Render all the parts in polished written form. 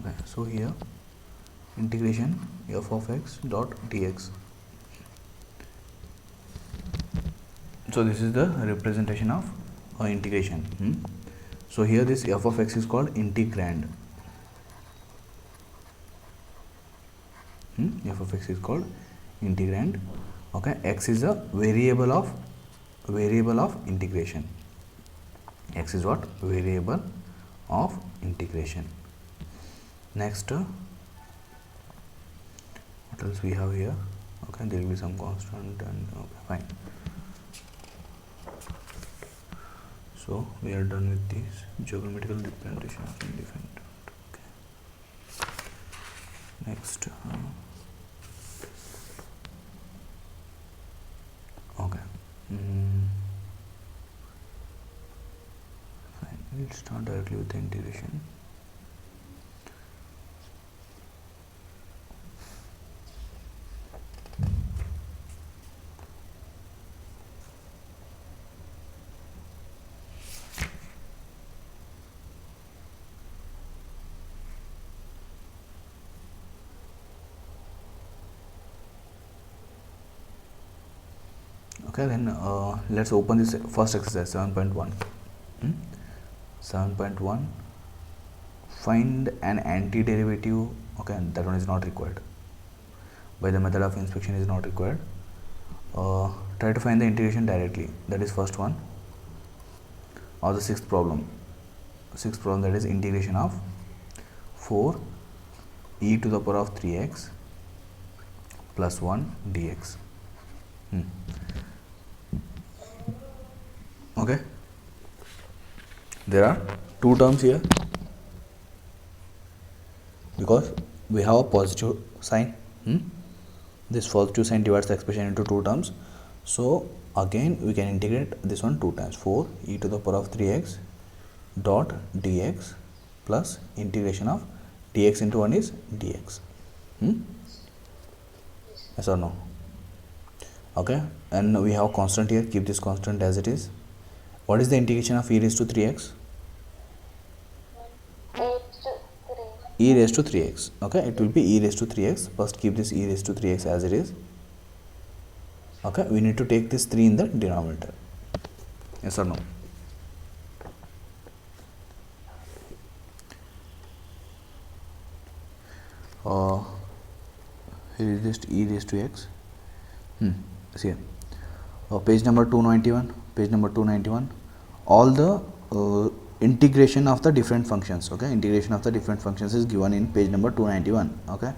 Okay, so here integration f of x dot dx. So this is the representation of integration. So here this f of x is called integrand. F of x is called integrand. Okay, x is a variable of integration. X is what? Variable of integration. Next, what else we have here? Okay, there will be some constant and okay, fine. So we are done with this geometrical representation of independent. Okay. Next, okay. Fine. We'll start directly with the integration. Okay, then let's open this first exercise 7.1. 7.1, find an antiderivative. Okay, that one is not required. By the method of inspection is not required. Try to find the integration directly. That is first one. Or the sixth problem, that is integration of 4 e to the power of 3x plus 1 dx. Okay, there are two terms here because we have a positive sign. This positive sign divides the expression into two terms. So again we can integrate this one two times, 4 e to the power of 3x dot dx plus integration of dx into 1 is dx. Yes or no? Okay, and we have constant here, keep this constant as it is. What is the integration of e raised to 3x? E raised to 3x. Okay, it will be e raised to 3x. First keep this e raised to 3x as it is. Okay, we need to take this 3 in the denominator. Yes or no? Here is just e raised to x. See here. Page number 291. All the integration of the different functions. Okay, integration of the different functions is given in page number 291. Okay,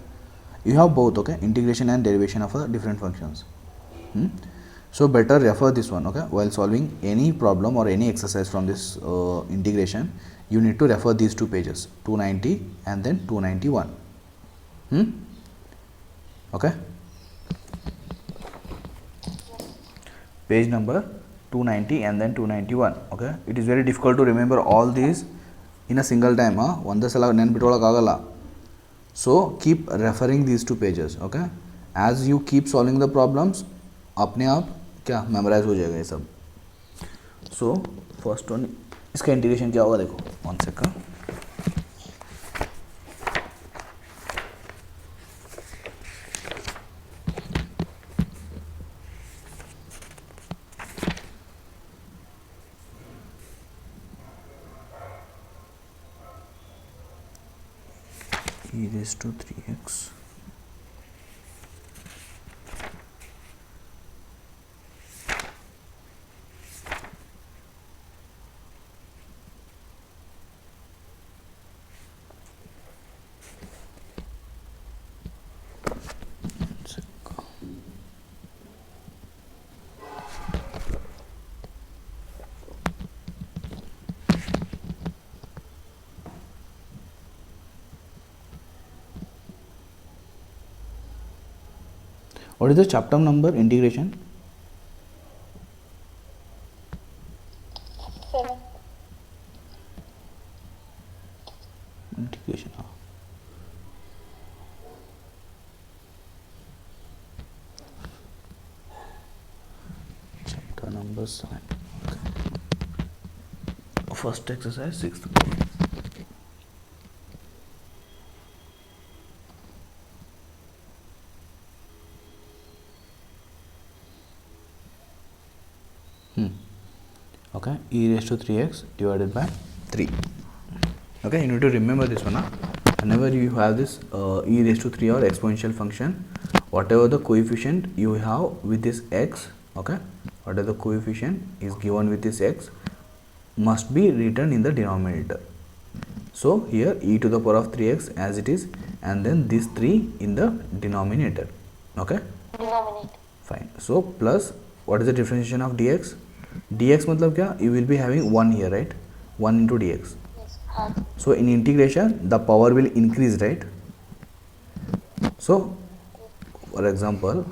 you have both. Okay, integration and derivation of the different functions. So better refer this one. Okay, while solving any problem or any exercise from this integration, you need to refer these two pages, 290 and then 291. Okay, page number 290 and then 291. Okay, it is very difficult to remember all these in a single time. One sala nenbitolak agala. So keep referring these two pages. Okay, as you keep solving the problems, अपने आप क्या memorise हो जाएगा ये सब. So first one, इसका integration क्या होगा देखो, one second. e raised to 3x What is the chapter number? Integration 7. Integration. Chapter number 7. Okay. First exercise, 6th problem. okay, e raised to 3x divided by 3. Okay, you need to remember this one. Whenever you have this e raised to 3 or exponential function, whatever the coefficient you have with this x, okay, whatever the coefficient is given with this x must be written in the denominator. So here e to the power of 3x as it is, and then this 3 in the denominator. Okay, fine. So plus, what is the differentiation of dx? Dx matlab kya? You will be having 1 here, right? 1 into dx. So in integration the power will increase, right? So for example,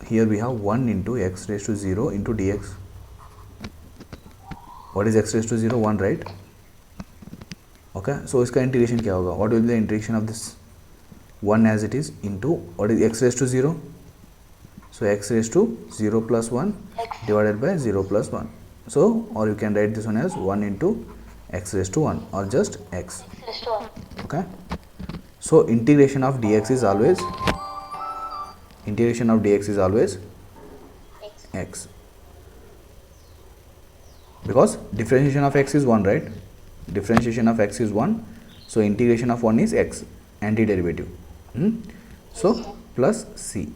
here we have 1 into x raised to 0 into dx. What is x raised to 0? 1, right? Okay, so इसका integration क्या होगा? What will be the integration of this 1 as it is into what is x raised to 0? So x raised to 0 plus 1 divided by 0 plus 1. So, or you can write this one as 1 into x raised to 1 or just x. Okay, so integration of dx is always x, because differentiation of x is 1, right? Differentiation of x is 1, so integration of 1 is x, antiderivative. So plus c,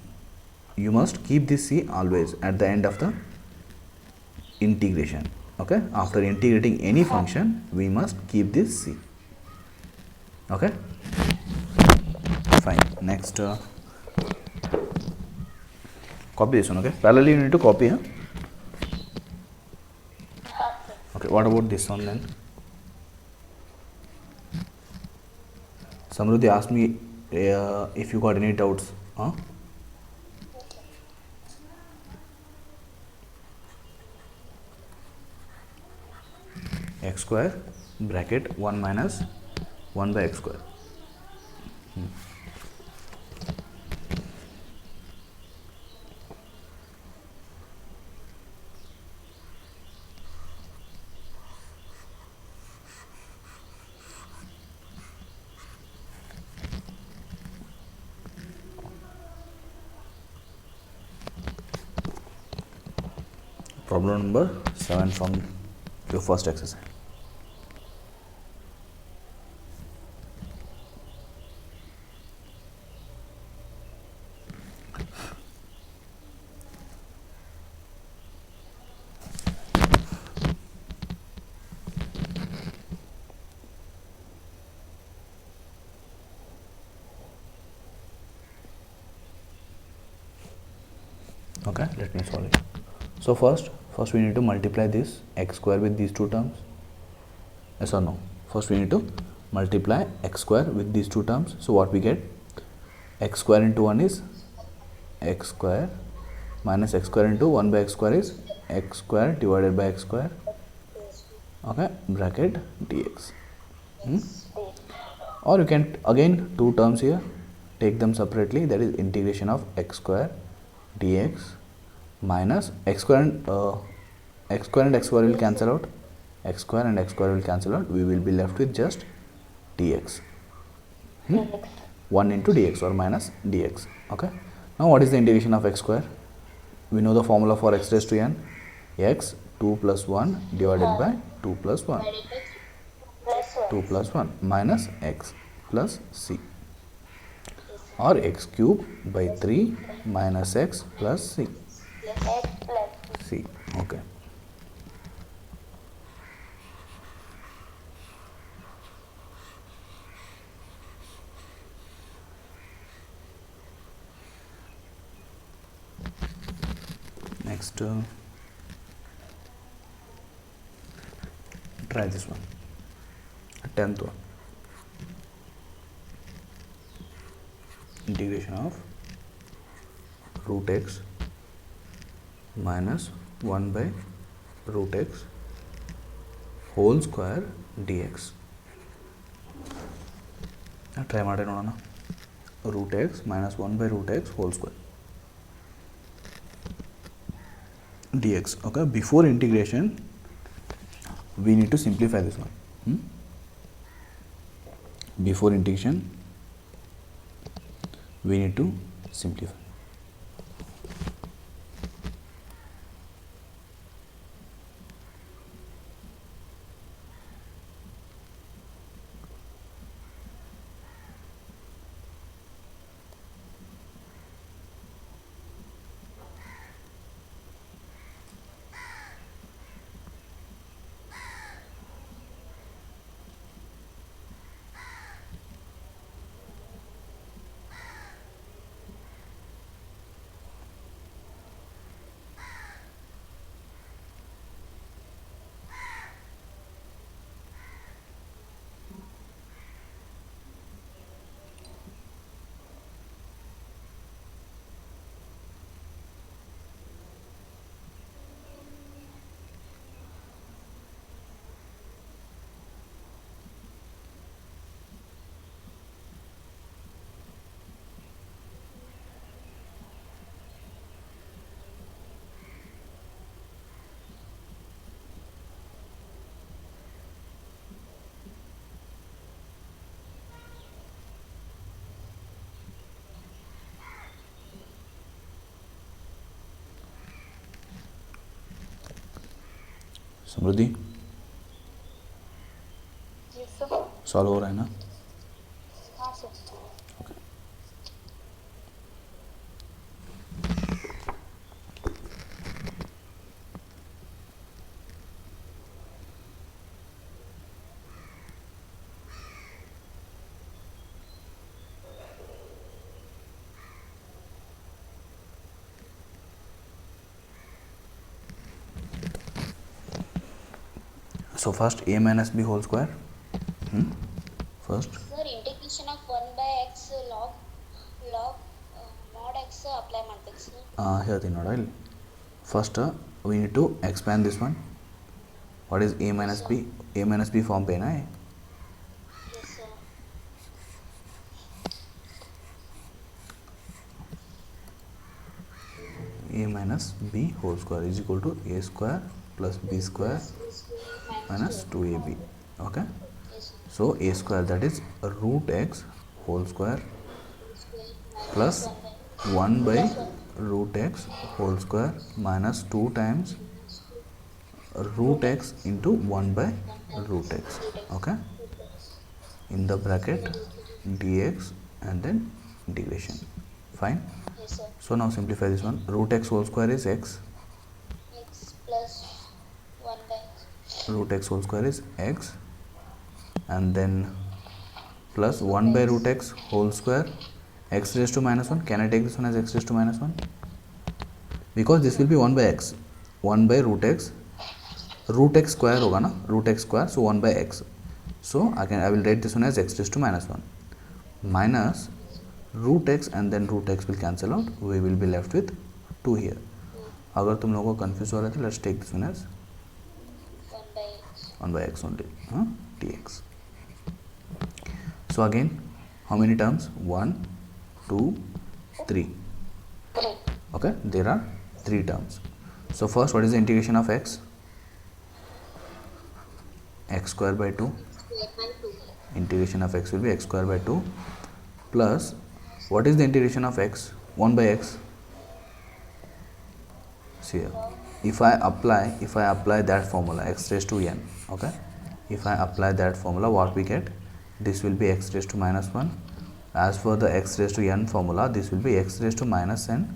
you must keep this c always at the end of the integration. Okay, after integrating any function we must keep this c. Okay, fine. Next, copy this one. Okay, parallelly you need to copy. Okay, what about this one then? Samruddhi asked me if you got any doubts. X square bracket 1 minus 1 by x square. Problem number 7 from your first exercise. Okay, let me solve it. So first we need to multiply this x square with these two terms. Yes or no? First we need to multiply x square with these two terms. So what we get? X square into 1 is x square minus x square into 1 by x square is x square divided by x square. Okay, bracket dx. Or you can again two terms here, take them separately, that is integration of x square dx minus x square and x square will cancel out, x square and x square will cancel out, we will be left with just dx. 1 into dx or minus dx. Okay, now what is the integration of x square? We know the formula for x raised to n, x 2 plus 1 divided by 2 plus 1, 2 plus 1 minus x plus c, or x cube by 3 minus x plus c. Okay. Next, try this one, 10th one. Integration of root x minus 1 by root x whole square dx. Try ಮಾಡಿ ನೋಡೋಣ. root x minus 1 by root x whole square dx. Okay, before integration we need to simplify this one. Before integration we need to simplify. Samriddhi solve हो रहा है ना? हाँ sir. Okay. So first a minus b whole square. First Sir, integration of 1 by x log mod x apply ಮಾಡ್ಬೇಕು sir. ಹೇಳ್ತೀನಿ ನೋಡ ಇಲ್ಲಿ. First we need to expand this one. What is a minus b? A minus b form पे है ना ये. Yes sir. A minus b whole square is equal to a square plus b square minus 2ab. Okay. Yes sir. So a square, that is root x whole square plus 1 by root x whole square minus 2 times root x into 1 by root x. Okay. In the bracket dx and then integration. Fine. Yes sir. So now simplify this one. Root x whole square is x. X plus 1 by Root x whole square is x, and then plus 1 by root x whole square, x raised to minus 1. Can I take this one as x raised to minus 1? Because this will be 1 by x. 1 by root x square होगा ना, root x square, so 1 by x. So I will write this one as x raised to minus 1 minus root x, and then root x will cancel out. We will be left with 2 here. अगर तुम लोगों को confuse हो रहा था, let's take this one as 1 by x only, dx. So again, how many terms? 1, 2, 3. Okay, there are 3 terms. So first, what is the integration of x? X square by 2. Integration of x will be x square by 2 plus, what is the integration of x? 1 by x. See here, if I apply that formula, x raised to n. Okay, if I apply that formula, what we get? This will be x raised to minus 1. As for the x raised to n formula, this will be x raised to minus n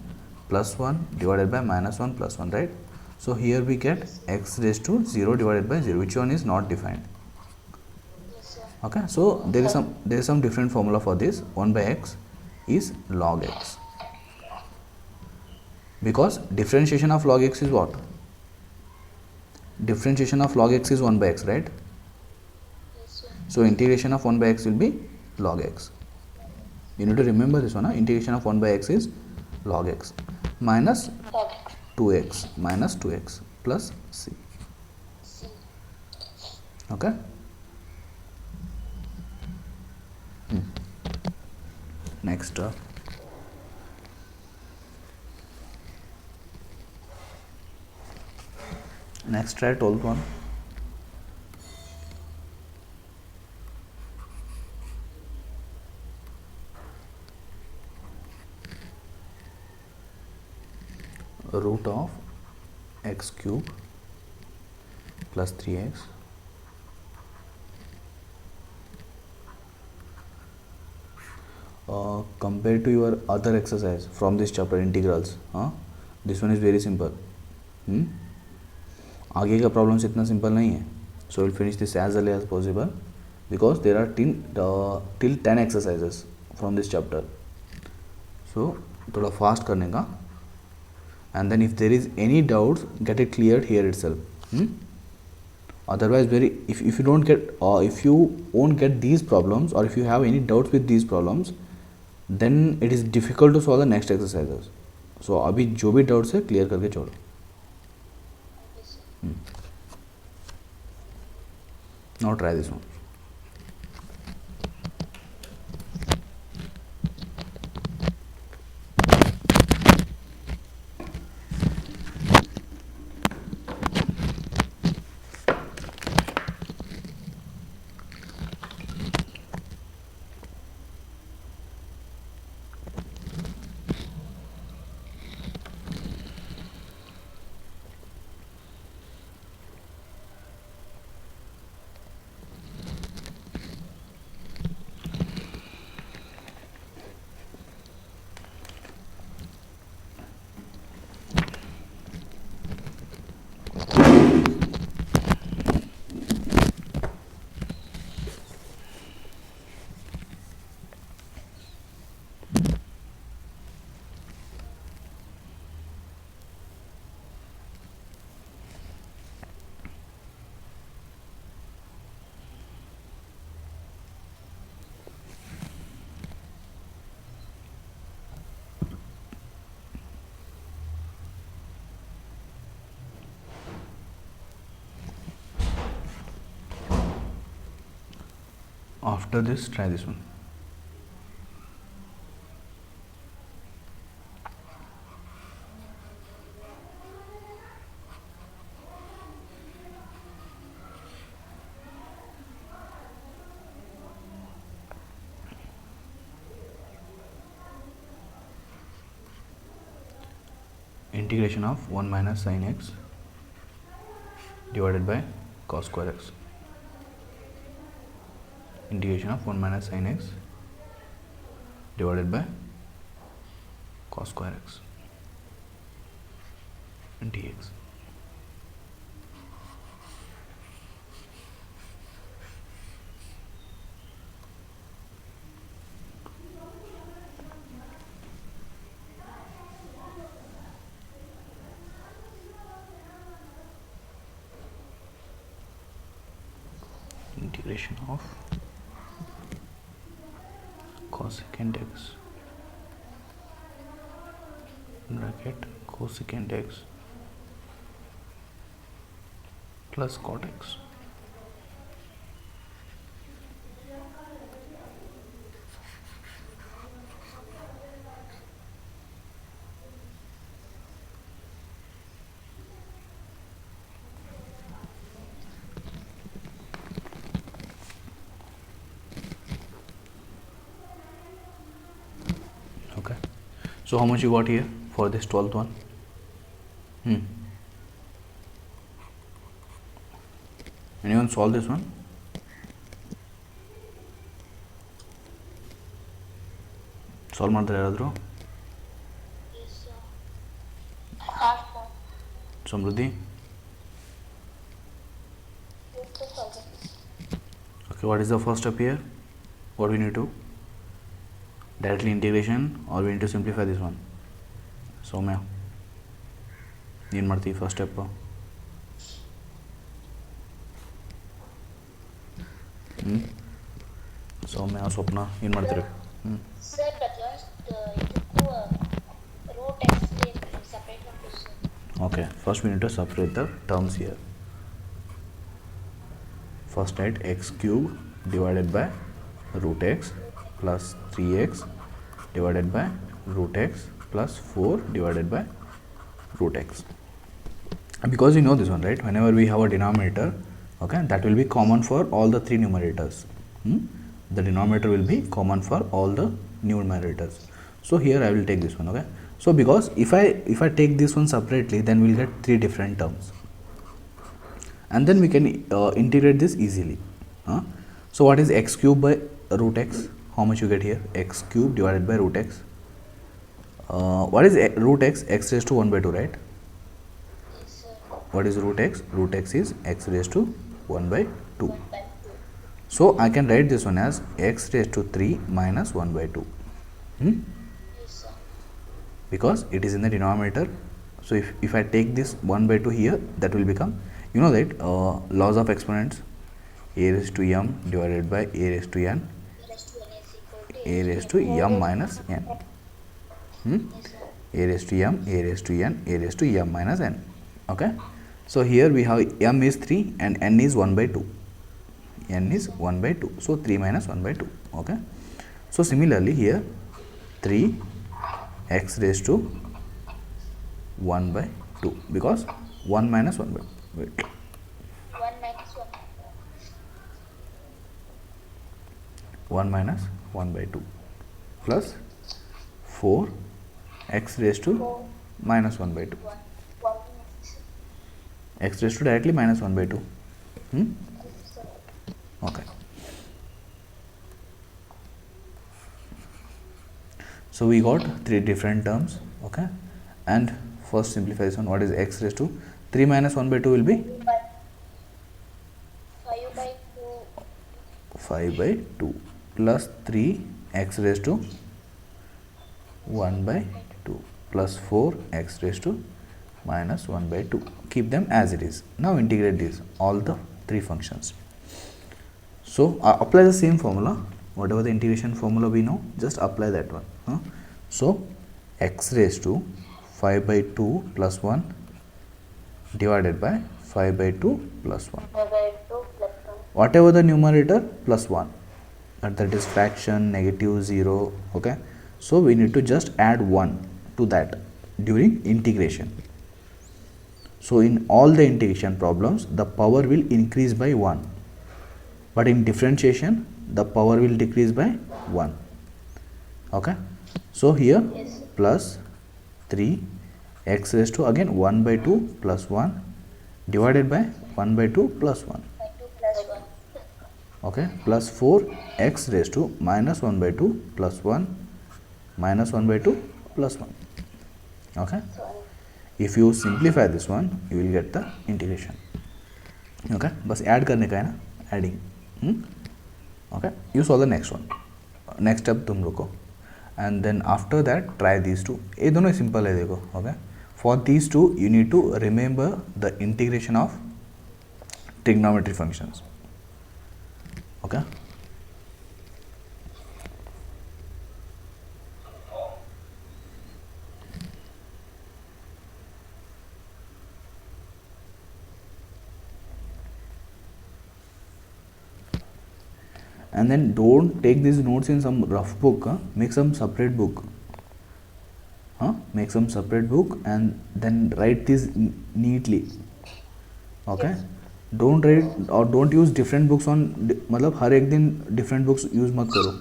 plus 1 divided by minus 1 plus 1, right? So here we get x raised to 0 divided by 0. Which one is not defined? Okay, so there is some different formula for this. 1 by x is log x, because differentiation of log x is what? Differentiation of log x is 1 by x, right? So integration of 1 by x will be log x. You need to remember this one. Integration of 1 by x is log x minus 2x minus 2x plus c. Okay. Next, try 12th one. Root of x cube plus 3x compared to your other exercise from this chapter, integrals, this one is very simple. आगे का problems इतना simple नहीं है. So we'll finish this as early as possible because there are till 10 exercises from this chapter. So थोड़ा fast करने का, and then if there is any doubts, get it cleared here itself. Otherwise, if you don't get if you won't get these problems, or if you have any doubts with these problems, then it is difficult to solve the next exercises. So अभी जो भी doubts है clear करके छोड़ो. Now try this one. After this, try this one. Integration of 1 minus sin x divided by cos square x. Integration of 1 minus sin x divided by cos square x dx. Integration of cosecant x bracket cosecant x plus cot x. Okay, so how much you got here for this 12th one? Anyone solve this one? Solve ಮಾಡ್ತಾರೆ ಯಾರಾದರೂ? Yes, sir. Half more. Samriddhi? Yes, sir. Okay, what is the first step here? What we need to? Directly integration or we need to simplify this one? ಸೌಮ್ಯ ಏನು ಮಾಡ್ತೀವಿ first step? ಸೌಮ್ಯ ಸ್ವಪ್ನ ಏನು ಮಾಡ್ತೀರಿ? Sir, but last ಇದು root x separate from this. Okay, first we need to separate the terms here. First write x cube divided by root x plus 3x divided by root x plus 4 divided by root x. Because you know this one, right? Whenever we have a denominator, okay, that will be common for all the three numerators. The denominator will be common for all the numerators. So here I will take this one, okay. So because if I take this one separately, then we'll get three different terms, and then we can integrate this easily. So what is x cube by root x? How much you get here? X cube divided by root x. What is root x? X raised to 1 by 2, right? Yes, sir. What is root x? Root x is x raised to 1 by 2. 1 by 2. So I can write this one as x raised to 3 minus 1 by 2. Yes, sir. Because it is in the denominator. So if I take this 1 by 2 here, that will become, you know that laws of exponents, a raised to m divided by a raised to n, Raised to n is equal to a raised to m minus n. Yes, sir. A raised to m, a raised to n, a raised to m minus n. Okay. So here we have m is 3 and n is 1 by 2. N is 1 by 2. So 3 minus 1 by 2. Okay. So similarly here 3 x raised to 1 by 2, because 1 minus 1 by 2. 1 minus 1. 1 minus 1 by 2 plus 4 x raised to 4. minus 1 by 2. 1. 1 minus. X raised to directly minus 1 by 2. Yes, sir. Okay. So we got three different terms. Okay. And first simplify this one. What is x raised to 3 minus 1 by 2 will be 5 by 2. 5 by 2 plus 3 x raised to 1 by 2 plus 4 x raised to minus 1 by 2. Keep them as it is. Now integrate these, all the three functions. So apply the same formula, whatever the integration formula we know, just apply that one. So x raised to 5 by 2 plus 1 divided by 5 by 2 plus 1. 5 by 2 plus 1. Whatever the numerator plus 1. that is fraction, negative, 0. Okay, so we need to just add 1 to that during integration. So in all the integration problems, the power will increase by 1, but in differentiation the power will decrease by 1. Okay, so here Yes. plus 3 x raised to again 1 by 2 plus 1 divided by 1 by 2 plus 1. By 2 plus 1. Okay, plus 4 x raised to minus 1 by 2 plus 1 minus 1 by 2 plus 1. Okay, So, if you simplify this one you will get the integration. Okay, बस add करने का है ना, adding. Okay, you solve the next one, next step तुम लोग को, and then after that try these two. ये दोनों सिंपल है देखो. Okay, for these two you need to remember the integration of trigonometry functions. Okay, and then don't take these notes in some rough book, make some separate book, make some separate book and then write this neatly. Okay, yes. don't write or don't use different books on मतलब हर एक दिन different books use मत करो.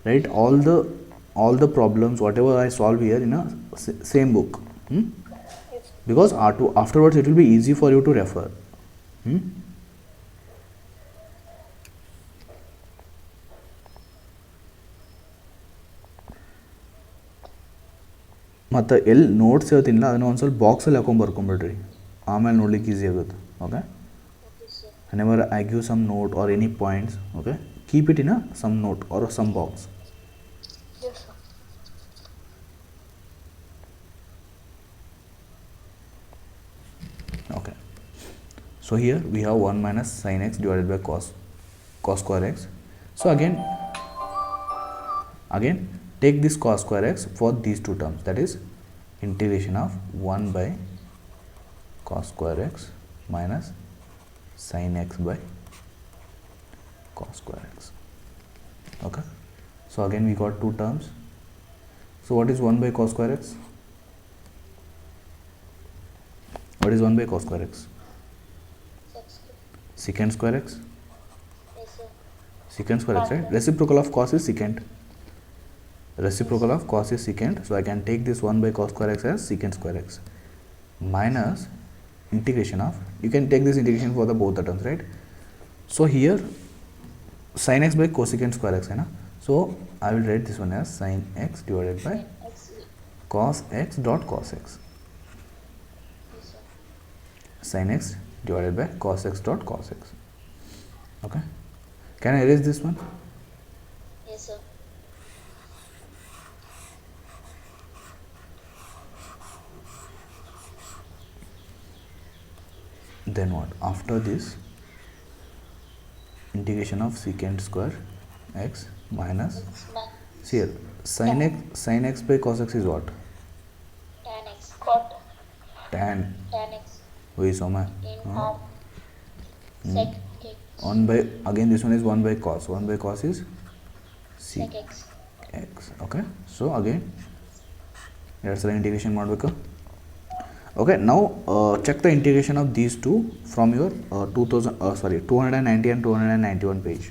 Write all the problems whatever I solve here in a same book. Yes. Because afterwards it will be easy for you to refer. ಮತ್ತು ಎಲ್ಲಿ notes ಹೇಳ್ತೀನಿಲ್ಲ ಅದನ್ನು ಒಂದು ಸ್ವಲ್ಪ ಬಾಕ್ಸಲ್ಲಿ ಹಾಕೊಂಡು ಬರ್ಕೊಂಬಿಡ್ರಿ, ಆಮೇಲೆ ನೋಡ್ಲಿಕ್ಕೆ ಈಸಿ ಆಗುತ್ತೆ. Okay, Okay, sir. whenever I give some note or any points, okay, keep it in a some note or some box. Yes, sir. Okay, so here we have 1 minus sin x divided by cos square x. So again take this cos square x for these two terms, that is integration of 1 by cos square x minus sin x by cos square x. Okay, so again we got two terms. So what is 1 by cos square x? What is 1 by cos square x? Secant square x. Yes, sir. Secant square x, right? Reciprocal of cos is secant. Reciprocal of cos is secant. So I can take this 1 by cos square x as secant square x minus integration of, you can take this integration for the both the terms, right? So here sin x by cosecant square x है ना, so I will write this one as sin x divided by X. cos x dot cos x. Yes, sir. Sin x divided by cos x dot cos x. Okay, can I erase this one? Yes, sir. Then what? After this integration of secant square x minus, It's my see here, sin x by cos x is what? tan x. Cot. Tan. Tan x. वही सो मैं In half. Sec x. 1 by, again this one is 1 by cos, 1 by cos is Sec x. x. Okay, so again that's the integration ಮಾಡಬೇಕು. Okay, now check the integration of these two from your 290 and 291 page.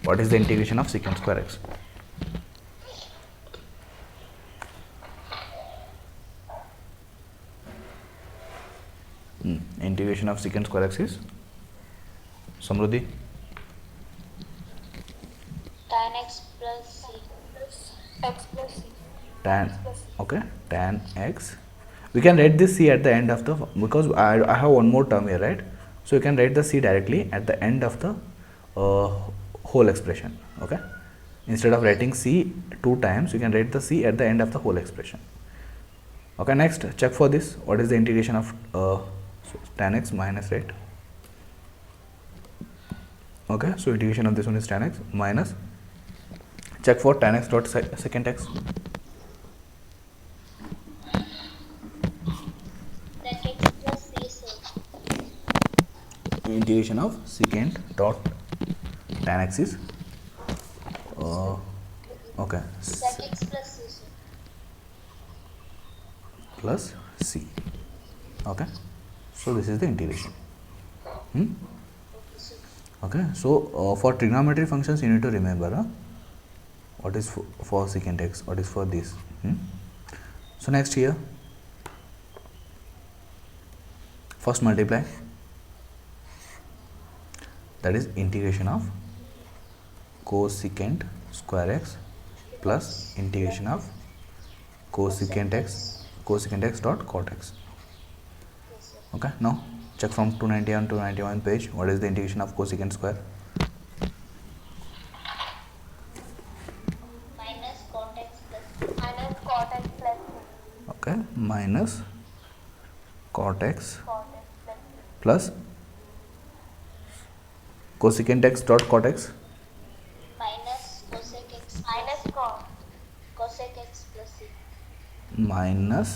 What is the integration of secant square x? Integration of secant square x is Samruddhi? Tan x plus c. X plus c. Tan, okay, tan x. We can write this c at the end of the, because I have one more term here, right? So you can write the c directly at the end of the whole expression. Okay, instead of writing c two times, you can write the c at the end of the whole expression. Okay, next check for this. What is the integration of tan x minus, right? Okay, so integration of this one is tan x minus, check for tan x dot secant x. Sec x plus c, sir. Integration of secant dot tan x is Okay, sec x plus c, sir. plus c. Okay, so this is the integration. Okay, sir. Okay, so for trigonometry functions you need to remember what is for secant x, what is for this. So next here, first multiply, that is integration of cosecant square x plus X integration of cosec cosecant x, x. cosecant x dot cot x. Yes, sir. Okay, now check from 291 to 91 page, what is the integration of cosecant square? Minus cot x plus minus cot x plus Okay, minus cot x cot x plus plus cosecant x dot cot x minus cosec x minus cosec x plus c. minus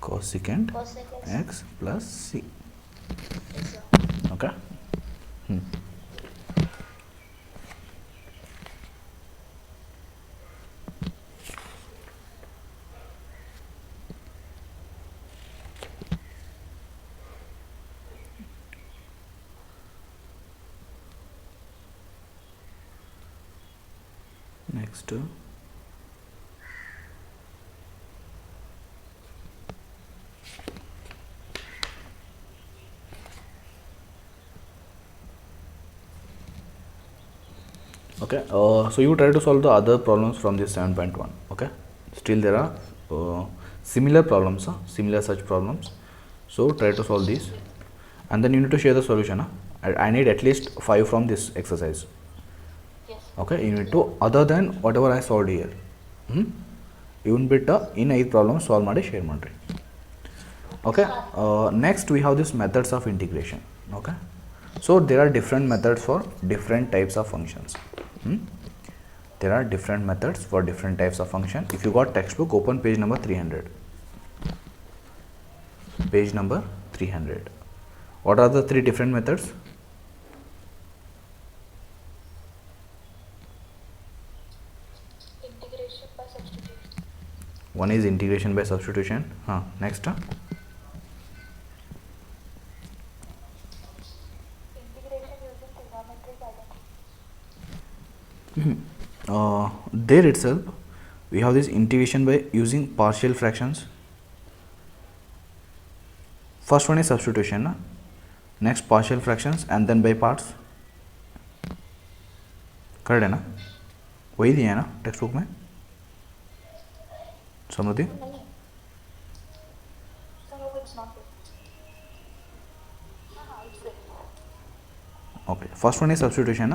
cosecant Cosec x. x plus c. Yes, sir. Okay. Next, okay, so you try to solve the other problems from this 7.1. okay, still there are similar problems, similar such problems, so try to solve these and then you need to share the solution. I need at least 5 from this exercise. Yes. Okay, you need to other than whatever I solved here. Even bit in 8 problems solve ಮಾಡಿ share ಮಾಡ್ರಿ. Okay, next we have this methods of integration. Okay, so there are different methods for different types of functions. There are different methods for different types of function. If you got textbook, open page number 300. Page number 300. What are the 3 different methods? Integration by substitution. One is integration by substitution. Next, Integration using trigonometric identity. there itself we have this integration by using partial fractions. First one is substitution, next partial fractions and then by parts. Correct है ना, वही दिया है ना text book में समृद्धि? Okay, first one is substitution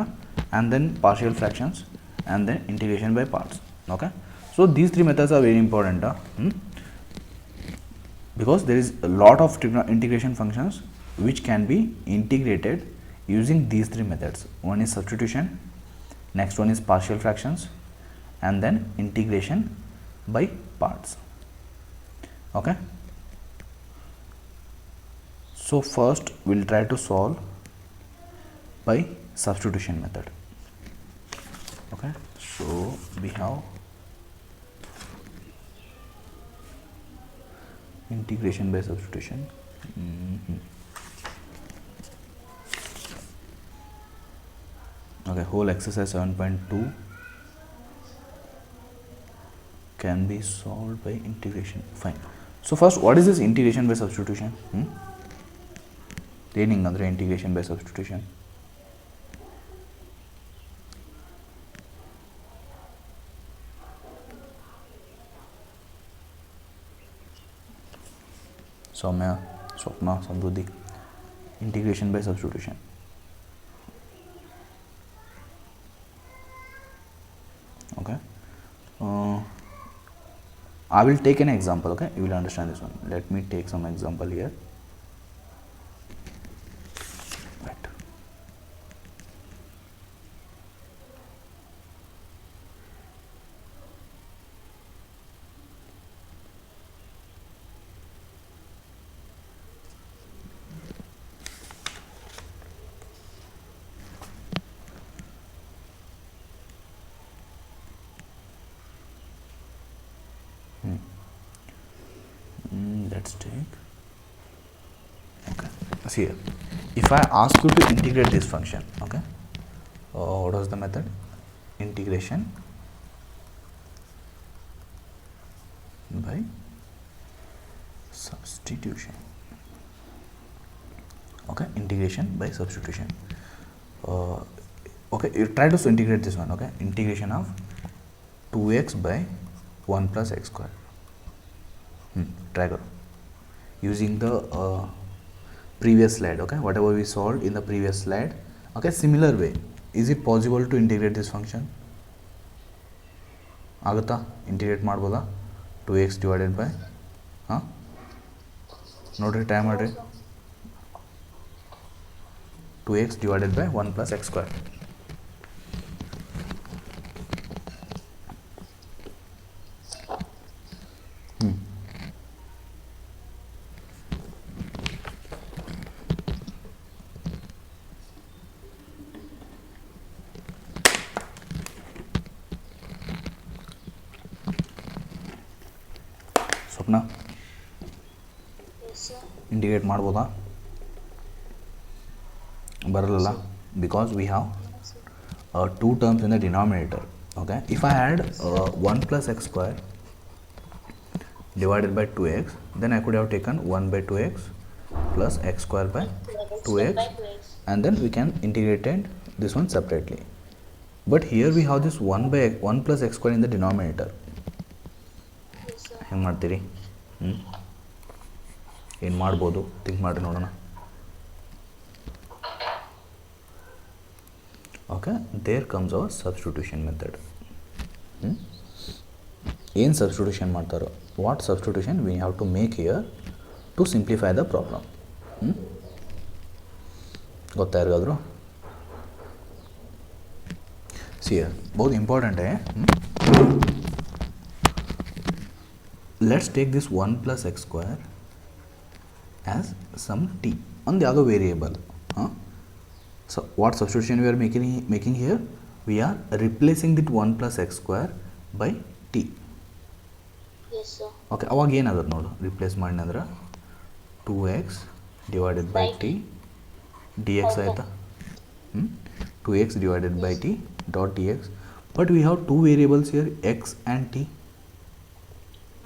and then partial fractions and then integration by parts. Okay, so these 3 methods are very important because there is a lot of integration functions which can be integrated using these 3 methods. One is substitution, next one is partial fractions and then integration by parts. Okay, so first we'll try to solve by substitution method. Okay, so we have integration by substitution. Okay, whole exercise 7.2 can be solved by integration. Fine. So first, what is this integration by substitution? Andre integration by substitution. Soumya, Swapna, Samruddhi. Integration by substitution. Okay. I will take an example. Okay, you will understand this one. Let me take some example here. Right. let's take, okay, see here, if I ask you to integrate this function, okay, what was the method? Integration by substitution. Okay, integration by substitution. Okay, you try to integrate this one. Okay, integration of 2x by 1 plus x square. Try karo using the previous slide. Okay, whatever we solved in the previous slide. Okay, similar way, is it possible to integrate this function? ಆಗುತ್ತಾ integrate ಮಾಡ್ಬೋದಾ 2x divided by ಹಾಂ ನೋಡಿರಿ try ಮಾಡಿರಿ 2x divided by 1 plus x square. Swapna integrate ಮಾಡ್ಬೋದಾ? ಬರಲ್ಲ, because we have two terms in the denominator. Okay, if I add 1 plus x square divided by 2x, then I could have taken 1 by 2x plus x square by 2x, and then we can integrate this one separately. But here we have this 1 plus x square in the denominator. ಹೆಂಗೆ ಮಾಡ್ತೀರಿ? ಏನು ಮಾಡ್ಬೋದು think ಮಾಡಿ ನೋಡೋಣ. Okay, there comes our substitution method. ಏನು substitution ಮಾಡ್ತಾರೋ, what substitution we have to make here to simplify the problem. ಗೊತ್ತಾ ಯಾರಿಗಾದ್ರು? See here, बहुत important है. Let's take this 1 plus x square as some t on the other variable. So what substitution we are making here? We are replacing that 1 plus x square by t. Yes sir. Okay, ಅವಾಗ ಏನಾಗುತ್ತೆ ನೋಡು, replace ಮಾಡಿದ್ರೆ 2x divided by t dx ಆಯ್ತಾ? 2x divided by t dot dx. But we have two variables here, x and t.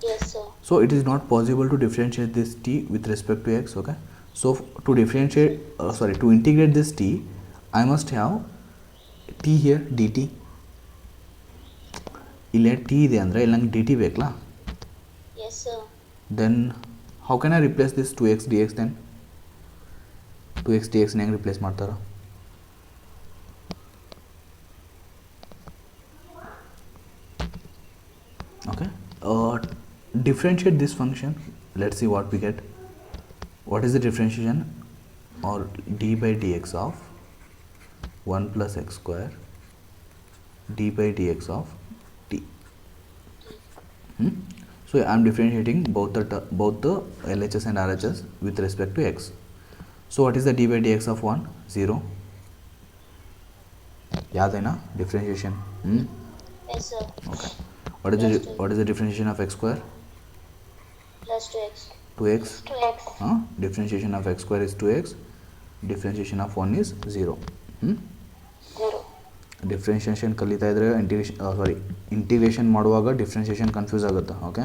Yes sir. So it is not possible to differentiate this t with respect to x. Okay, so to differentiate to integrate this t, I must have t here dt. ಇಲ್ಲಿ t ಇದೆ ಅಂದರೆ ಇಲ್ಲಿ ನಂಗೆ dt ಬೇಕಲ್ಲ? Yes sir. Then how can I replace this 2x dx then? 2x dx ಹೆಂಗೆ replace ಮಾಡ್ತಾರೋ? Okay, differentiate this function. Let's see what we get. What is the differentiation or d by dx of 1 plus x square d by dx of t? So I am differentiating both the LHS and RHS with respect to x. So what is the d by dx of 1? 0. याद है ना differentiation? Yes sir. Okay. What is the differentiation of x square? Plus 2x. 2x. 2x. Differentiation of x square is 2x. Differentiation of 1 is 0. 0. Differentiation ಕಲಿತಾ ಇದ್ದರೆ integration ಮಾಡುವಾಗ differentiation confuse ಆಗುತ್ತೆ. Okay,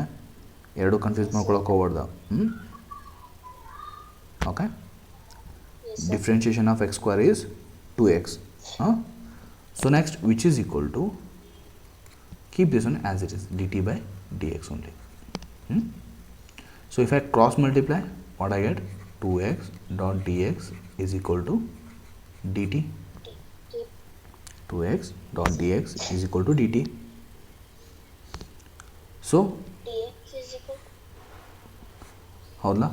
ಎರಡು confuse ಮಾಡ್ಕೊಳಕ್ಕೆ ಹೋಗ್ಬಾರ್ದು. Okay, differentiation of X square is 2x. So next which is equal to, keep this one as it is, dt by dx only. So if I cross multiply, what I get? 2x dot dx is equal to dt. 2x dot dx is equal to dt. So dx is equal. howla?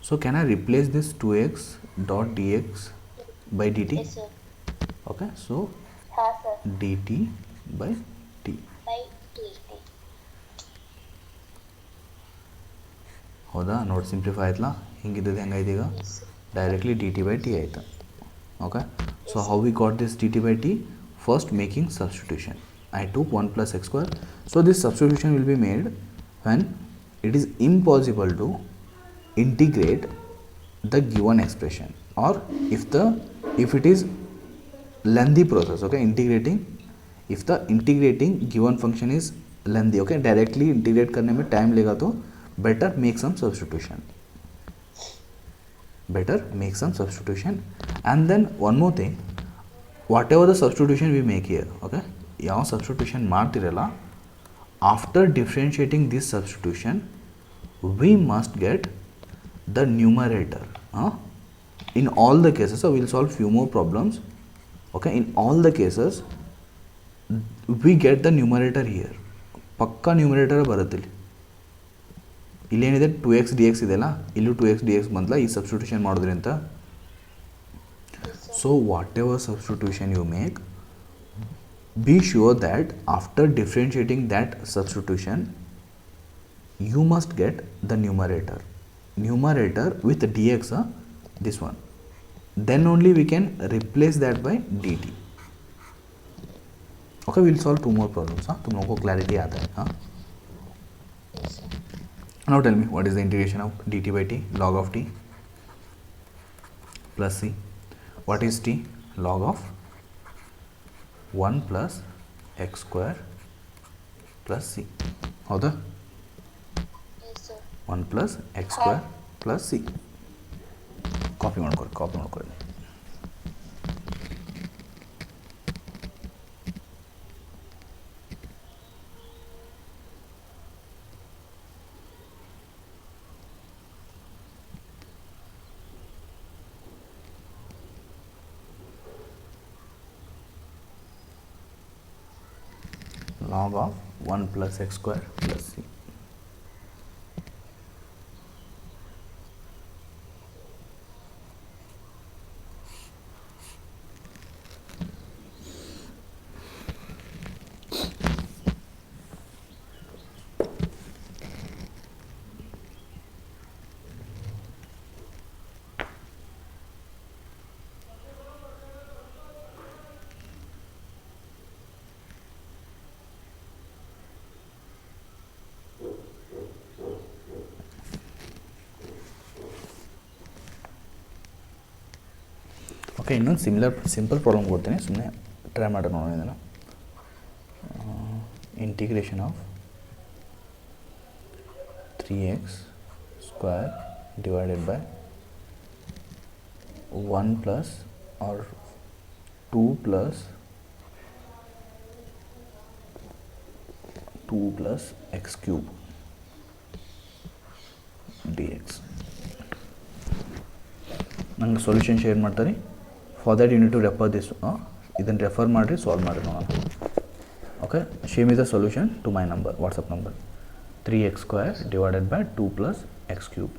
So can I replace this 2x dot dx by dt? Yes sir. Okay, so Sir. dt by t. By dt. ಹೌದಾ? ನೋಡಿ simplify ಆಯ್ತಲ್ಲ, ಹಿಂಗಿದ್ದದ್ದು ಹೆಂಗಾಯ್ತು ಈಗ? Directly d t by t ಆಯಿತು. Okay, so how we got this d t by t? First making substitution. I took 1 plus x square. So this substitution will be made when it is impossible to integrate the given expression, or if it is lengthy process, okay, integrating, if the integrating given function is lengthy, okay, directly integrate करने में time लेगा तो better make some substitution, and then one more thing, whatever the substitution we make here, okay, ಯಾವ substitution ಮಾಡ್ತಿರಲ್ಲ, after differentiating this substitution we must get the numerator, in all the cases. So we will solve few more problems, okay, in all the cases we get the numerator here, ಪಕ್ಕ numerator ಬರುತ್ತೆ ಇಲ್ಲಿ. ಇಲ್ಲೇನಿದೆ 2x dx ಇದೆಯಲ್ಲ, ಇಲ್ಲೂ 2x dx ಬಂದಲ್ಲ ಈ substitution ಮಾಡೋದ್ರಿಂದ. So whatever substitution you make, be sure that after differentiating that substitution you must get the numerator with dx, this one, then only we can replace that by dt. Okay, we'll solve two more problems. तुम लोगों को clarity आता है, हाँ? Now tell me, what is the integration of dt by t? Log of t plus c. What is t? Log of 1 plus x square plus c. ಹೌದಾ? 1 plus x square plus c. Copy ಮಾಡ್ಕೊಳ್ಳಿ. Log of 1 plus x square plus c. Okay, ಇನ್ನೊಂದು simple problem ಕೊಡ್ತೀನಿ, ಸುಮ್ಮನೆ try ಮಾಡೋಣ ನೋಡೋಣ ಇದನ್ನು. Integration of 3x square divided by 1 plus or 2 plus x cube d x. ನಂಗೆ solution share ಮಾಡ್ತಾರೆ. For that you need to refer this, ಇದನ್ನು refer ಮಾಡಿರಿ, ಸಾಲ್ವ್ ಮಾಡಿ ನೋಡೋಣ. Okay, share me the solution to my number, WhatsApp number 3x square divided by 2 plus x cube.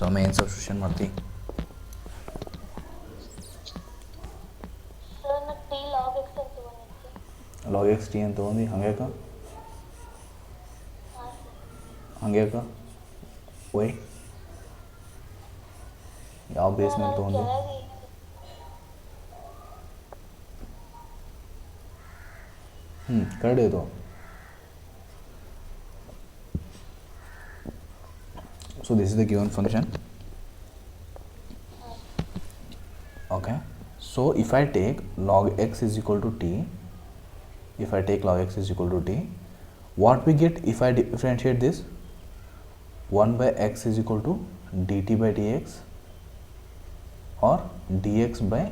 ಸೌಮ್ಯ ಏನು substitution ಮಾಡ್ತಿ? log x t ಅಂತ ತೊಗೊಂಡು ಹಂಗ್ಯಾಕ Y ಯಾವ base ಮೇಲೆ ತೊಗೊಂಡು? ಕರೆಕ್ಟ್ ಇದು. So this is the given function. Okay, so if I take log x is equal to t, what we get if I differentiate this? 1 by x is equal to dt by dx or dx by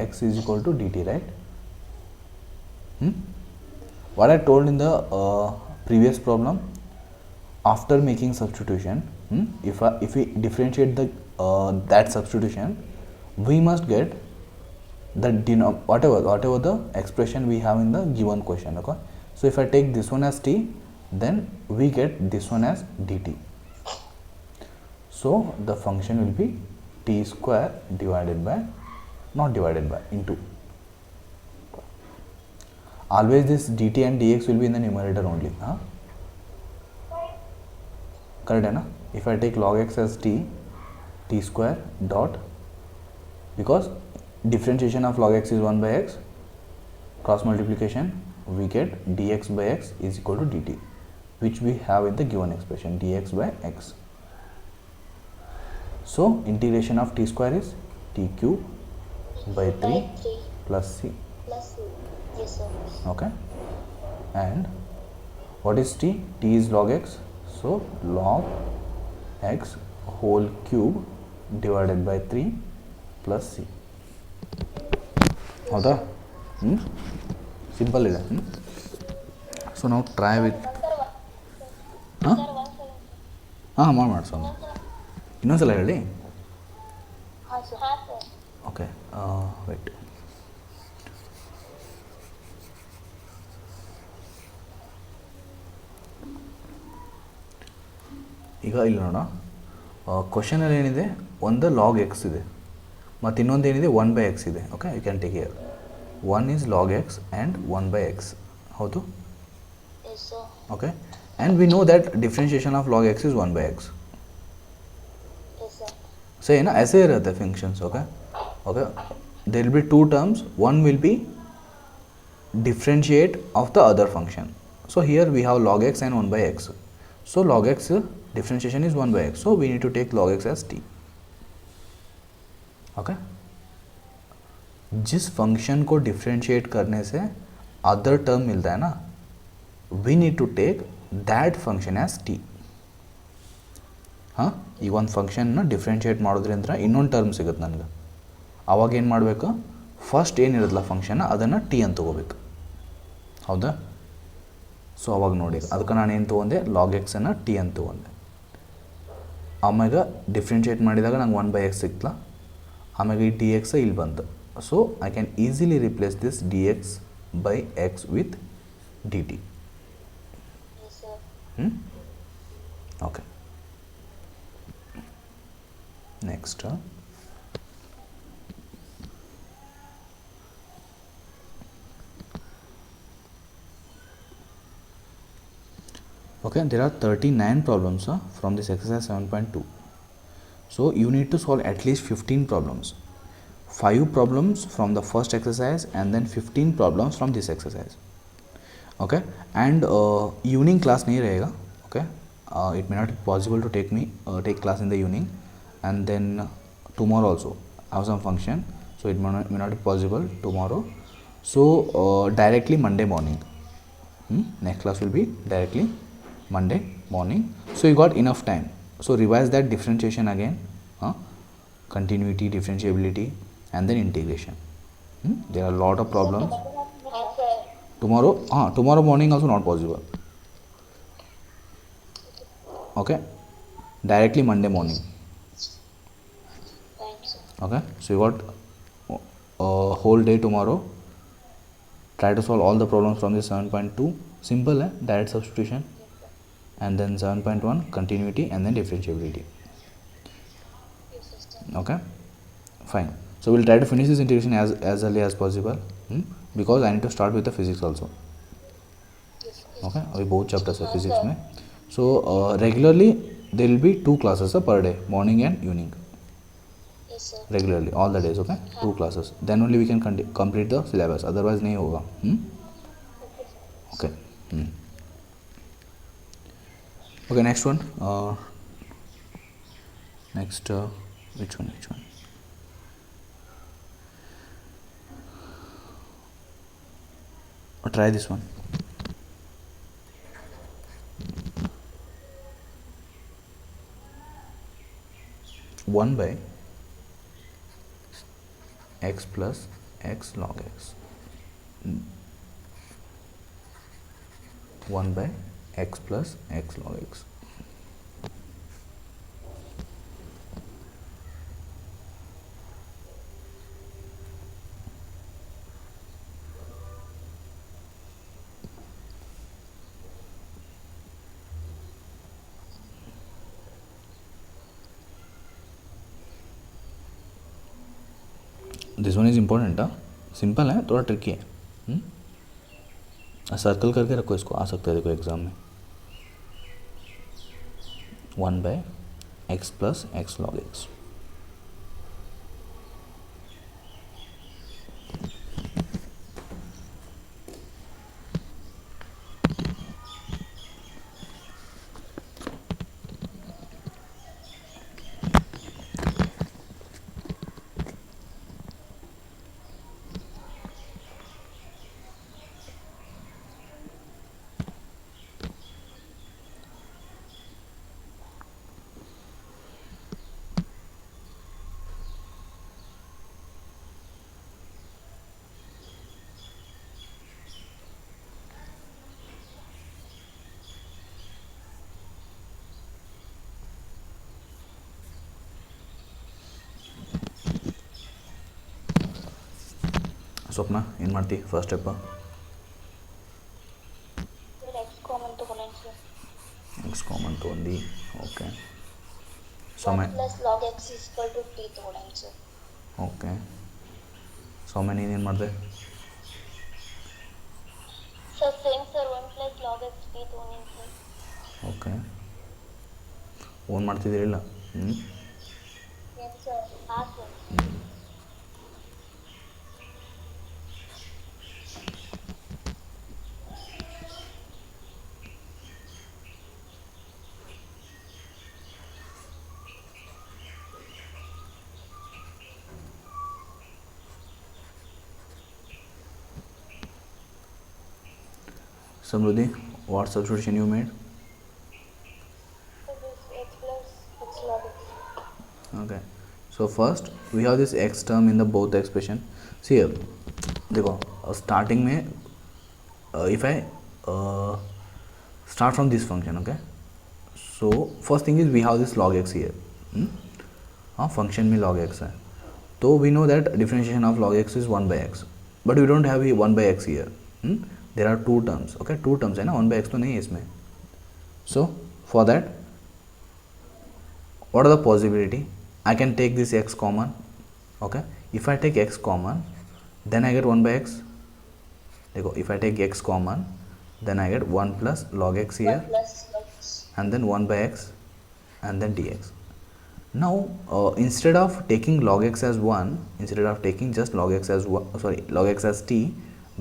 x is equal to dt, right? What I told in the previous problem, after making substitution If we differentiate the that substitution, we must get the whatever the expression we have in the given question. Okay, so if I take this one as t, then we get this one as dt. So the function will be t square divided by, not divided by, into. Always this dt and dx will be in the numerator only. Correct hai na? If I take log x as t square dot, because differentiation of log x is 1 by x, cross multiplication, we get dx by x is equal to dt, which we have in the given expression, dx by x. So integration of t square is t cube by 3 plus c. Yes, sir. Okay, and what is t? T is log x, so log x whole cube divided by 3 plus c. ಹೌದಾ? Simple ಇದೆ. So ನಾವು try with ಮಾಡಿಸೋಣ. ಇನ್ನೊಂದ್ಸಲ ಹೇಳಿ. Okay, wait. ಈಗ ಇಲ್ಲಿ ನೋಡೋಣ, ಕ್ವಶನಲ್ಲಿ ಏನಿದೆ, ಒಂದು ಲಾಗ್ ಎಕ್ಸ್ ಇದೆ ಮತ್ತು ಇನ್ನೊಂದು ಏನಿದೆ 1 by x ಇದೆ. Okay, you can take here. 1 is log x and 1 by x. ಹೌದು? Yes, sir. Okay, and we know that differentiation of log x is 1 by x. Yes, sir. सही है ना? ऐसे ही रहते हैं functions. Okay, okay, there will be two terms. One will be differentiate of the other function. So here we have log x and 1 by x. So log x differentiation is 1 by x. So we need to take log x as t. Okay, जिस function को differentiate करने से other term मिलता है ना, we need to take that function as t. ಹಾಂ, ಈಗ ಒಂದು ಫಂಕ್ಷನ್ನ ಡಿಫ್ರೆನ್ಷಿಯೇಟ್ ಮಾಡೋದ್ರಿಂದ ಇನ್ನೊಂದು ಟರ್ಮ್ ಸಿಗುತ್ತೆ ನನಗೆ. ಆವಾಗ ಏನು ಮಾಡಬೇಕು, ಫಸ್ಟ್ ಏನಿರೋದಿಲ್ಲ ಫಂಕ್ಷನ್ನ ಅದನ್ನು ಟಿ ಅಂತ ತೊಗೋಬೇಕು. ಹೌದಾ? ಸೊ ಅವಾಗ ನೋಡಿ, ಅದಕ್ಕೆ ನಾನು ಏನು ತೊಗೊಂಡೆ, ಲಾಗ್ ಎಕ್ಸನ್ನು ಟಿ ಅಂತ ತೊಗೊಂಡೆ. ಆಮ್ಯಾಗ ಡಿಫ್ರೆನ್ಷಿಯೇಟ್ ಮಾಡಿದಾಗ ನಂಗೆ 1 by x ಸಿಕ್ತಲ್ಲ, ಆಮ್ಯಾಗ ಈ ಡಿ ಎಕ್ಸ್ ಇಲ್ಲಿ ಬಂತು. So I can easily replace this dx by x with dt. Yes, sir. Okay. Next. Okay, there are 39 problems from this exercise 7.2. So you need to solve at least 15 problems. 5 problems from the first exercise and then 15 problems from this exercise. Okay, and evening class nahi rahega. Okay, it may not be possible to take class in the evening, and then tomorrow also I have some function, so it may not be possible tomorrow. So directly Monday morning, next class will be directly Monday morning. So you got enough time, so revise that differentiation again, continuity, differentiability, and then integration. There are a lot of problems. Tomorrow morning also not possible. Okay, directly Monday morning. Thanks, sir. Okay, so you got a whole day tomorrow. Try to solve all the problems from this 7.2. Simple, direct substitution, and then 7.1 continuity, and then differentiability. Yes, sir. Okay, fine. So we'll try to finish this integration as early as possible, because I need to start with the physics also. Yes, sir. Okay, अभी बहुत chapters है physics में. So regularly there will be 2 classes per day, morning and evening. Yes, sir. Regularly, all the days. Okay, 2 classes. Then only we can complete the syllabus. Otherwise नहीं होगा. Okay. Okay, next one. Next, which one? Try this one. One by x plus x log x. 1 by x plus x log x. This one is important. Simple है, थोड़ा tricky है। Circle करके रखो इसको, आ सकता है देखो एग्ज़ाम में। 1/x plus x log x। Swapna ಏನು ಮಾಡ್ತಿ ಫಸ್ಟ್ ಸ್ಟೆಪ್? ಎಕ್ಸ್ ಕಾಮನ್ ತಗೊಂಡೇನು ಸರ್. ಎಕ್ಸ್ ಕಾಮನ್ ತೊಗೊಂಡು okay. 1 plus log x is equal to t ತಗೊಂಡೇನು ಸರ್. ಓಕೆ. ಸೌಮ್ಯ ನೀನೇನು ಮಾಡಿದೆ? Sir same sir 1 plus log x t ತಗೊಂಡೇನು ಸರ್. ಓಕೆ. ಓನ್ ಮಾಡ್ತಿದ್ದೀರಿಲ್ಲ? Yes sir. ಹಾಂ sir. Samruddhi, what substitution you made? So this x plus x log x. Okay. So first we have this x term in the both expression. See here, देखो starting में if I start from this function, okay. So first thing is we have this log x here. Function में log x है, तो we know that differentiation of log x is 1/x, but we don't have 1/x here. There are two terms, okay, two terms है ना, 1/x तो नहीं है इसमें. So for that, what are the possibility? I can take this x common, okay. If I take x common, then I get 1/x. देखो, if I take x common, then I get 1 plus log x here, 1 plus log x. and then 1/x, and then dx. Now instead of taking log x as 1, instead of taking just log x as 1, sorry, log x as t,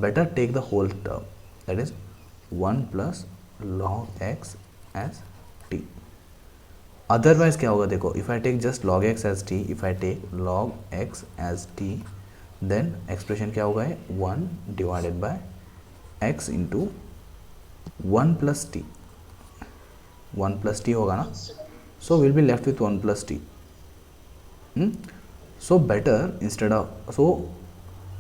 better take the whole term, that is 1 plus log x as t. Otherwise क्या होगा देखो, if I take just log x as t, if I take log x as t, then expression क्या होगा, 1 divided by x into 1 plus t. 1 plus t होगा ना, so we'll be left with 1 plus t. So better instead of, so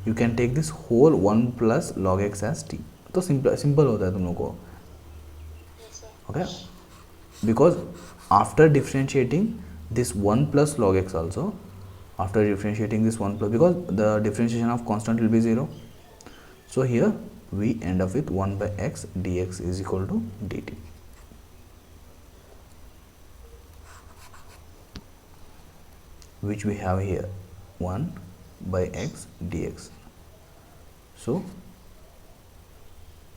you can take this whole 1 plus log x as t. तो simple होता है तुम लोग को, okay. Because after differentiating this 1 plus log x also, after differentiating this 1 plus, because the differentiation of constant will be 0, so here we end up with 1/x dx is equal to dt. Which we have here 1/x dx. So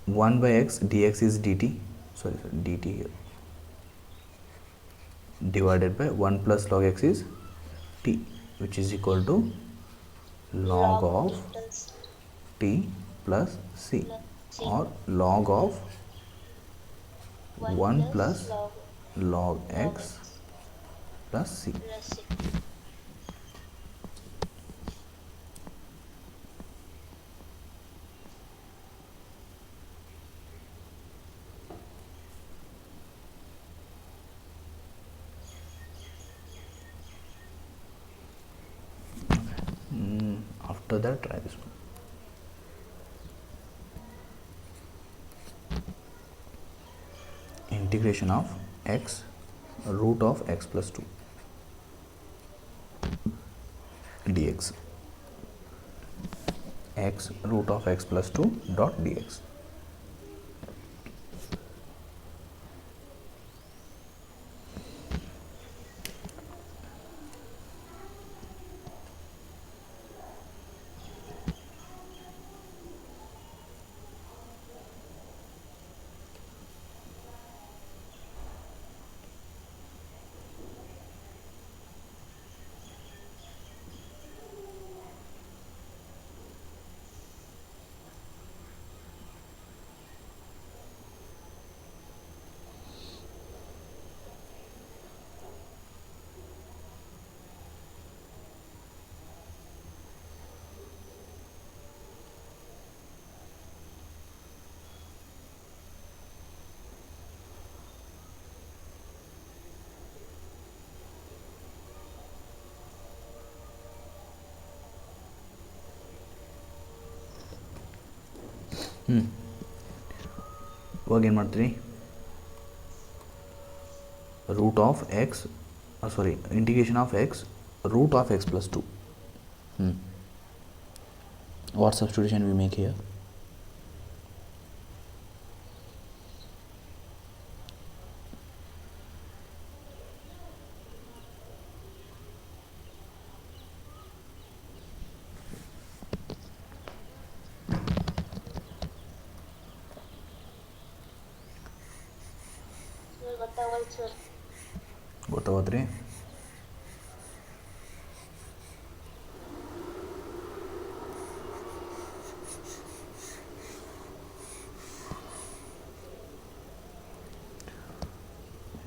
1/x dx is dt, sorry dt here, divided by 1 plus log x is t, which is equal to log of t plus c, or log of 1 plus log x plus c. After that, try this one. Integration of x root of x plus 2 dx. X root of x plus 2 dot dx. ಇವಾಗ ಏನು ಮಾಡ್ತೀರಿ, root of x integration of x root of x plus 2. What substitution we make here? ಗೊತ್ತಾವತ್ರಿ.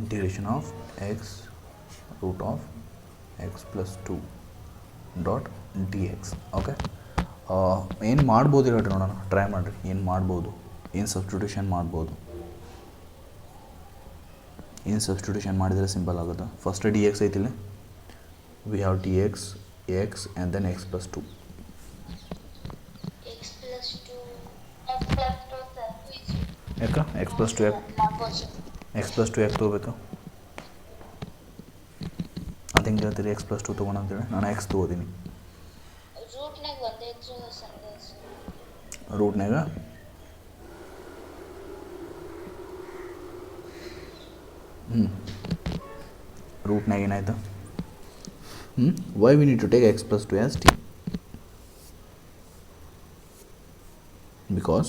integration of x root of x plus 2 dot dx. Okay, ಏನು ಮಾಡ್ಬೋದು ಹೇಳ್ರಿ ನೋಡೋಣ, try ಮಾಡಿರಿ. ಏನು ಮಾಡ್ಬೋದು, ಏನು ಸಬ್ಸ್ಟಿಟ್ಯೂಷನ್ ಮಾಡ್ಬೋದು, ಏನು ಸಬ್ಸ್ಟಿಟ್ಯೂಷನ್ ಮಾಡಿದರೆ ಸಿಂಪಲ್ ಆಗುತ್ತೆ. ಫಸ್ಟ್ ಡಿ ಎಕ್ಸ್ ಐತಿಲ್ಲ, we have d x x and then x plus 2. ಯಾಕೆ ಎಕ್ಸ್ ಪ್ಲಸ್ 2 ಎಕ್ಸ್ ಪ್ಲಸ್ 2 ಯಾಕೆ ತೊಗೋಬೇಕು? ಅದು ಹೆಂಗೆ ಹೇಳ್ತೀರಿ ಎಕ್ಸ್ ಪ್ಲಸ್ 2 ತೊಗೋಣ ಅಂತೇಳಿ? ನಾನು ಎಕ್ಸ್ ತೊಗೋತೀನಿ. ರೂಟ್ನಾಗ ರೂಟ್ನಾಗ ಏನಾಯ್ತು? Why we need to take x plus 2 as t? Because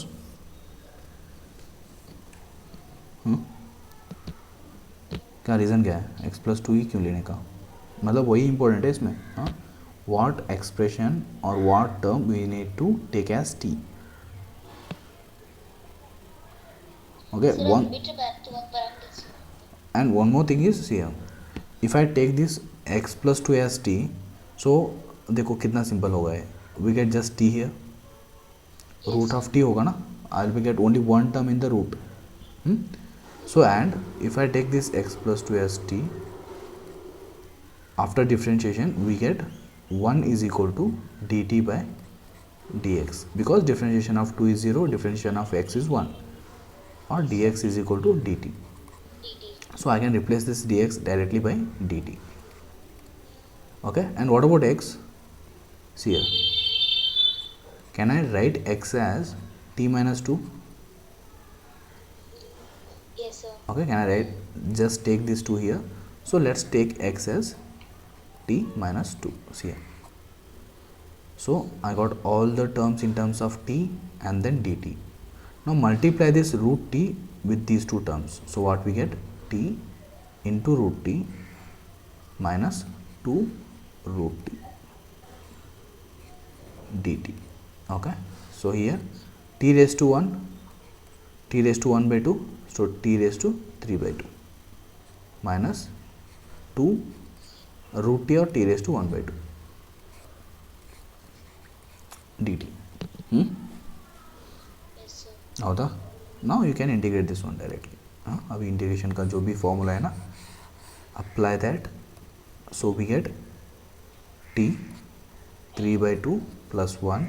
क्या रीज़न क्या है एक्स प्लस 2 ही क्यों लेने का? मतलब वही इंपॉर्टेंट है इसमें. हाँ, what expression or what term we need to take as t. Okay, and one more thing is here, if I take this x plus 2 as t, so देखो कितना सिंपल होगा है, we get just t here, root of t होगा ना, I will get only one term in the root. So and if I take this x plus 2 as t, after differentiation we get 1 is equal to dt by dx, because differentiation of 2 is 0, differentiation of x is 1, or dx is equal to dt. So I can replace this dx directly by dt. Okay, and what about x? See here, can I write x as t minus 2? Yes sir. Okay, can I write, just take this 2 here, so let's take x as t minus 2. See here, so I got all the terms in terms of t and then dt. Now multiply this root t with these two terms, so what we get, t into root t minus 2 root t dt. Okay, so here t raised to 1 by 2, so t raised to 3 by 2 minus 2 root t or t raised to 1 by 2 dt. Yes sir. होता, now you can integrate this one directly. अभी integration का जो भी formula है ना, apply that, so we get t 3 by 2 plus 1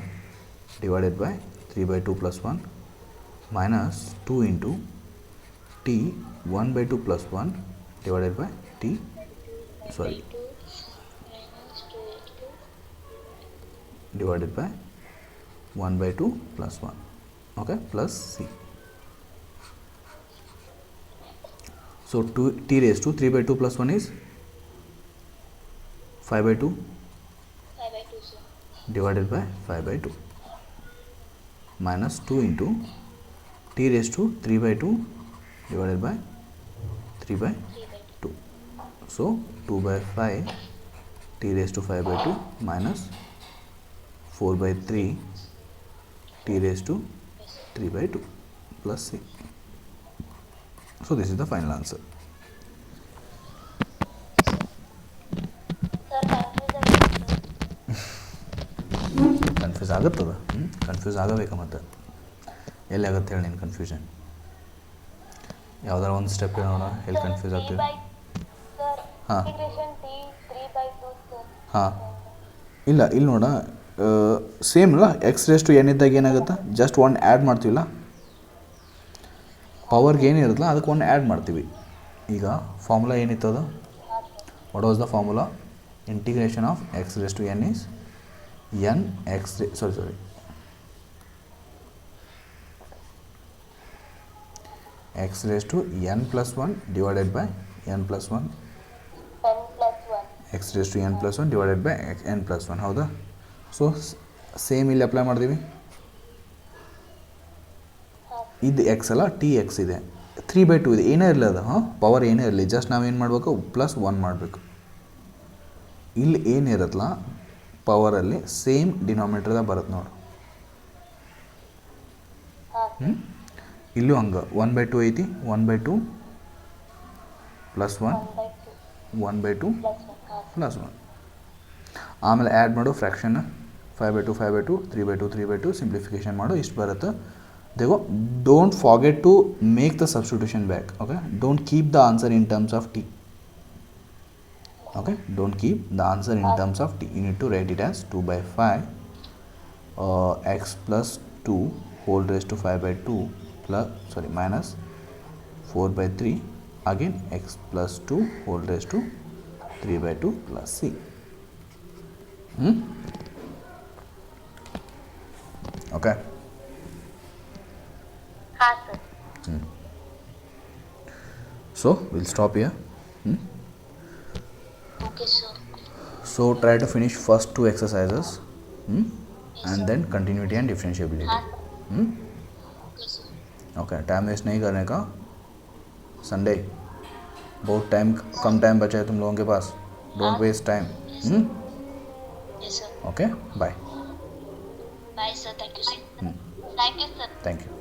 divided by 3 by 2 plus 1 minus 2 into t 1 by 2 plus 1 divided by t, sorry, divided by 1 by 2 plus 1. Okay, plus c. So 2 t raised to 3 by 2 plus 1 is 5 by 2 sir. divided by 5 by 2 minus 2 into t raised to 3 by 2 divided by 3 by 2. So 2 by 5 t raised to 5 by 2 minus 4 by 3 t raised to 3 by 2 plus c. So this is the final answer. Confuse ಆಗುತ್ತದ, confuse ಆಗಬೇಕು. ಮತ್ತು ಎಲ್ಲಿ ಆಗುತ್ತೆ ಹೇಳಿ ನೀನು confusion? ಯಾವ್ದಾರ ಒಂದು step ನೋಡೋಣ ಎಲ್ಲಿ ಕನ್ಫ್ಯೂಸ್ ಆಗ್ತೀವಿ. ಹಾಂ ಹಾಂ, ಇಲ್ಲ ಇಲ್ಲಿ ನೋಡ, ಸೇಮ್ ಅಲ್ಲ, ಎಕ್ಸ್ ರೇಸ್ ಟು ಎನ್ ಇದ್ದಾಗ ಏನಾಗುತ್ತೆ, ಜಸ್ಟ್ ಒನ್ ಆ್ಯಡ್ ಮಾಡ್ತೀವಿಲ್ಲ, ಪವರ್ಗೆ ಏನಿರುತ್ತಲ್ಲ ಅದಕ್ಕೆ ಒಂದು ಆ್ಯಡ್ ಮಾಡ್ತೀವಿ. ಈಗ ಫಾರ್ಮುಲಾ ಏನಿತ್ತು ಅದು, what was the formula, integration of x raised to n is n x sorry x raised to n plus 1 divided by n plus 1, x raised to n plus 1 divided by n plus 1. ಹೌದಾ? So same ಇಲ್ಲಿ apply ಮಾಡ್ತೀವಿ. ಇದು X ಅಲ್ಲ, T X ಇದೆ, 3/2 ಇದೆ, ಏನೇ ಇರಲಿ ಅದು, ಪವರ್ ಏನೇ ಇರಲಿ, ಜಸ್ಟ್ ನಾವೇನು ಮಾಡಬೇಕು, ಪ್ಲಸ್ 1 ಮಾಡಬೇಕು. ಇಲ್ಲಿ ಏನಿರುತ್ತಲ್ಲ ಪವರಲ್ಲಿ ಸೇಮ್ ಡಿನಾಮಿನೇಟರ್ದಾಗ ಬರುತ್ತೆ ನೋಡಿ. ಇಲ್ಲೂ ಹಂಗೆ 1/2 ಐತಿ, 1/2 ಪ್ಲಸ್ 1, 1/2 ಪ್ಲಸ್ 1. ಆಮೇಲೆ ಆ್ಯಡ್ ಮಾಡು ಫ್ರ್ಯಾಕ್ಷನ್, 5/2 5/2 3/2 3/2 ಸಿಂಪ್ಲಿಫಿಕೇಶನ್ ಮಾಡು, ಇಷ್ಟು ಬರುತ್ತೆ. देखो, don't forget to make the substitution back. Okay, don't keep the answer in terms of t. Okay, don't keep the answer in terms of t. You need to write it as 2/5 x plus 2 whole raised to 5/2 plus minus 4/3 again x plus 2 whole raised to 3/2 plus c. Okay. So we'll stop here. Okay, sir. So try to finish first two exercises, and then continuity and differentiability. Okay, sir. Okay, time waste नहीं करने का. Sunday बहुत time, कम time बचा है तुम लोगों के पास. Don't waste time. Yes, sir. Okay, bye. Bye, sir. Thank you, sir. Thank you, sir. Thank you.